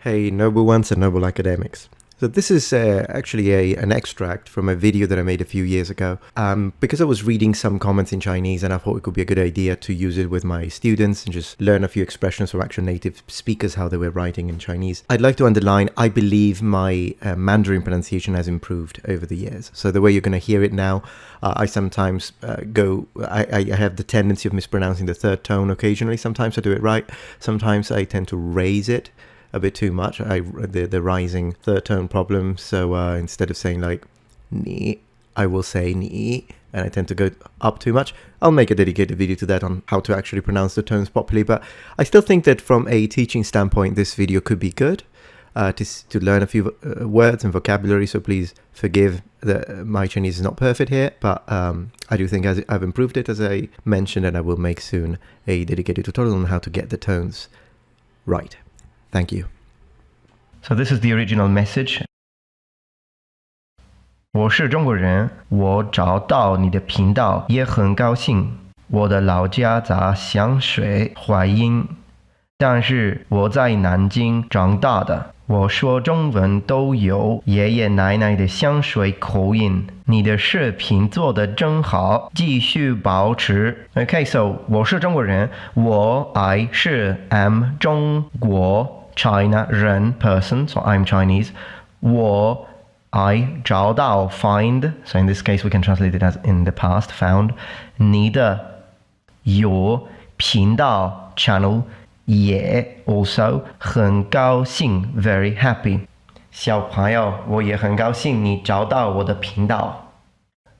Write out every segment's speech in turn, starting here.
Hey, noble ones and noble academics. So this is actually an extract from a video that I made a few years ago because I was reading some comments in Chinese and I thought it could be a good idea to use it with my students and just learn a few expressions from actual native speakers, how they were writing in Chinese. I'd like to underline, I believe my Mandarin pronunciation has improved over the years. So the way you're going to hear it now, I sometimes I have the tendency of mispronouncing the third tone occasionally. Sometimes I do it right. Sometimes I tend to raise it a bit too much, the rising third tone problem. So instead of saying like ni, I will say ni, and I tend to go up too much. I'll make a dedicated video to that on how to actually pronounce the tones properly, but I still think that from a teaching standpoint, this video could be good to learn a few words and vocabulary, so please forgive that my Chinese is not perfect here, but I do think I've improved it, as I mentioned, and I will make soon a dedicated tutorial on how to get the tones right. Thank you. So this is the original message. 我是中国人，我找到你的频道也很高兴。我的老家在湘水淮阴，但是我在南京长大的。我说中文都有爷爷奶奶的湘水口音。你的视频做得真好，继续保持。Okay, so 我是中国人，我 I 是 am 中国。China 人 person, so I'm Chinese. 我 I 找到 find, so in this case we can translate it as in the past found. 你的 your 频道 channel 也 also 很高兴 very happy. 小朋友，我也很高兴你找到我的频道。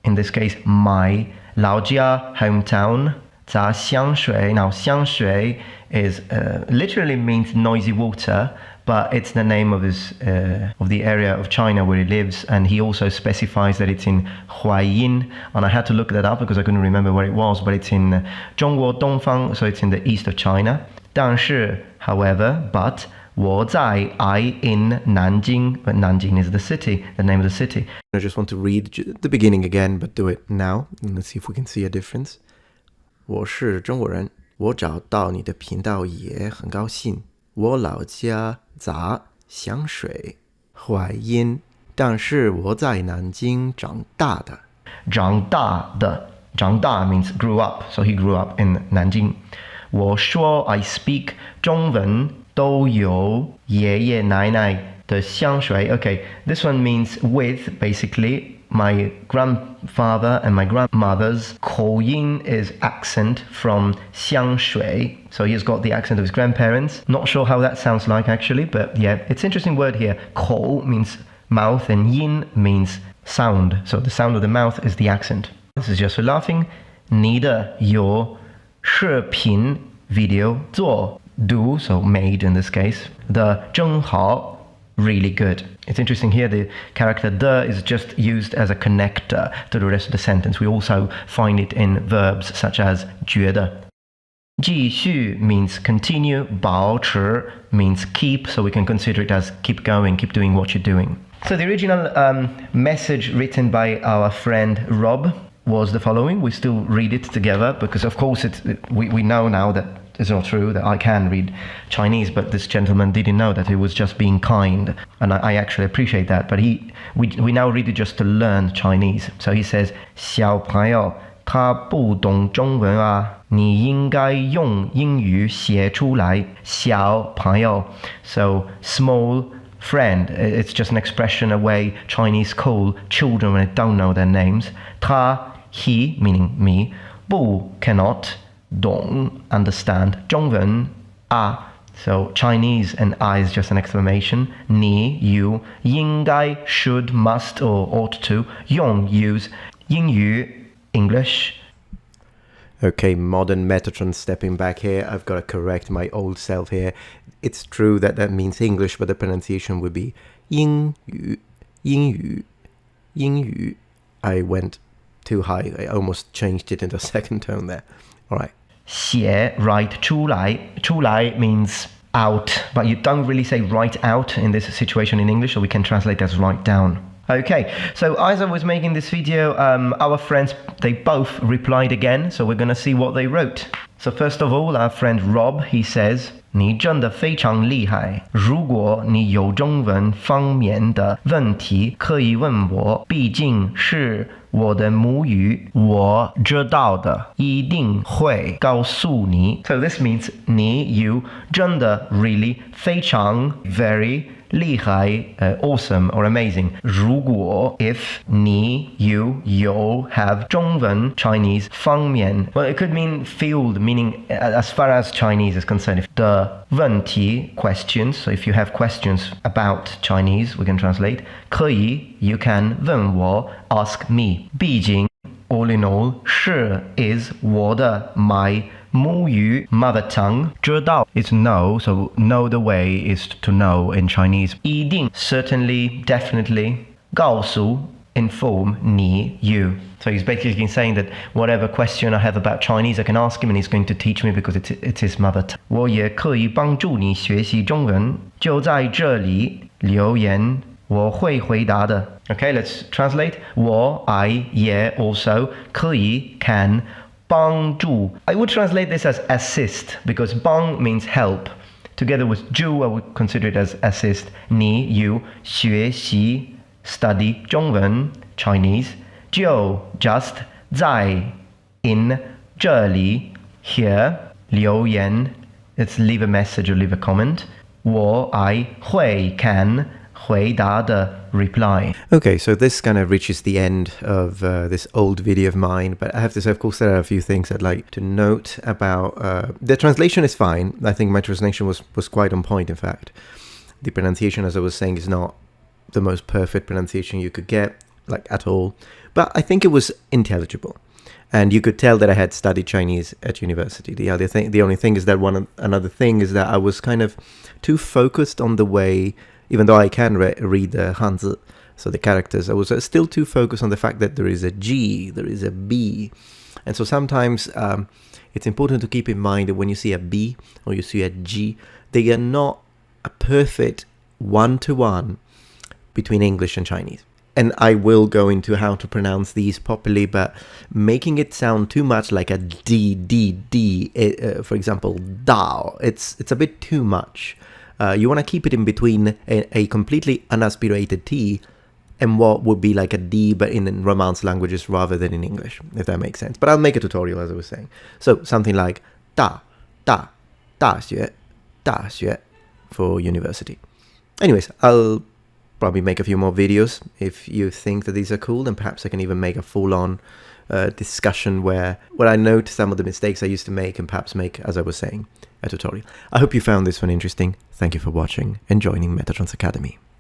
In this case, my 老家 hometown 在湘水. Now 湘水 is literally means noisy water, but it's the name of of the area of China where he lives, and he also specifies that it's in Huaiyin, and I had to look that up because I couldn't remember where it was, but it's in Zhongguo Dongfang, so it's in the east of China. 但是 however, but 我在 I in Nanjing, but Nanjing is the city, the name of the city. I just want to read the beginning again, but do it now, and let's see if we can see a difference. 我是中国人，我找到你的频道也很高兴。我老家在湘水淮阴，但是我在南京长大的。长大 means grew up, so he grew up in Nanjing. 我说 I speak 中文都有爷爷奶奶的香水. Okay, this one means with, basically. My grandfather and my grandmother's 口音 is accent from 香水. So he's got the accent of his grandparents. Not sure how that sounds like actually, but yeah, it's an interesting word here. 口 means mouth and yin means sound. So the sound of the mouth is the accent. This is just for laughing. 你的有视频 video 做 do, so made in this case. 的真好 really good. It's interesting here, the character the is just used as a connector to the rest of the sentence. We also find it in verbs such as 觉得. 继续 means continue, 保持 means keep, so we can consider it as keep going, keep doing what you're doing. So the original message written by our friend Rob was the following. We still read it together because of course we know now that it's not true that I can read Chinese, but this gentleman didn't know that he was just being kind, and I actually appreciate that. But we now read it just to learn Chinese. So he says, 小朋友他不懂中文啊，你应该用英语写出来。小朋友, so small friend. It's just an expression, a way Chinese call children when they don't know their names. 他 he meaning me, 不 cannot. 懂 understand 中文 so Chinese and is just an exclamation. 你 you 应该 should must or ought to 用 use 英语 English. Okay, modern Metatron stepping back here. I've got to correct my old self here. It's true that means English, but the pronunciation would be 英语 英语. I went too high. I almost changed it into a second tone there. All right. 写 write 出来 means out, but you don't really say write out in this situation in English, so we can translate as write down. Okay, so as I was making this video, our friends, they both replied again, so we're going to see what they wrote. So first of all, our friend Rob, he says, 你真的非常厉害。如果你有中文方面的问题，可以问我，毕竟是我的母语，我知道的一定会告诉你。So this means 你 you 真的 really 非常 very 厉害awesome or amazing. 如果 if 你 you 有 have 中文 Chinese 方面 well it could mean field meaning as far as Chinese is concerned. If the 问题 questions, so if you have questions about Chinese we can translate 可以 you can 问我 ask me. 毕竟 all in all 是 is 我的 my母语 mother tongue 知道 is know, so know the way is to know in Chinese. 一定 certainly definitely 告诉 inform 你 you. So he's basically saying that whatever question I have about Chinese I can ask him and he's going to teach me because it's his mother tongue. 我也可以帮助你学习中文，就在这里留言，我会回答的。Okay, let's translate. 我 I 也 also 可以 can 帮助 I would translate this as assist because 帮 means help. Together with 助 I would consider it as assist. 你 you 学习 study 中文 Chinese 就 just 在 in 这里 here 留言 let's leave a message or leave a comment. 我 I 会 can 回答的 reply. Okay, so this kind of reaches the end of this old video of mine, but I have to say, of course, there are a few things I'd like to note about. The translation is fine. I think my translation was quite on point, in fact. The pronunciation, as I was saying, is not the most perfect pronunciation you could get, like at all, but I think it was intelligible. And you could tell that I had studied Chinese at university. The only thing is that another thing is that I was kind of too focused on the way, even though I can read the Hanzi, so the characters, I was still too focused on the fact that there is a G, there is a B. And so sometimes it's important to keep in mind that when you see a B or you see a G, they are not a perfect one-to-one between English and Chinese. And I will go into how to pronounce these properly, but making it sound too much like a D, for example, Dao, it's a bit too much. You want to keep it in between a completely unaspirated T and what would be like a D, but in Romance languages rather than in English, if that makes sense. But I'll make a tutorial, as I was saying. So something like 大学 for university. Anyways, I'll probably make a few more videos. If you think that these are cool, then perhaps I can even make a full-on discussion where I note some of the mistakes I used to make and perhaps make, as I was saying, a tutorial. I hope you found this one interesting. Thank you for watching and joining Metatron's Academy.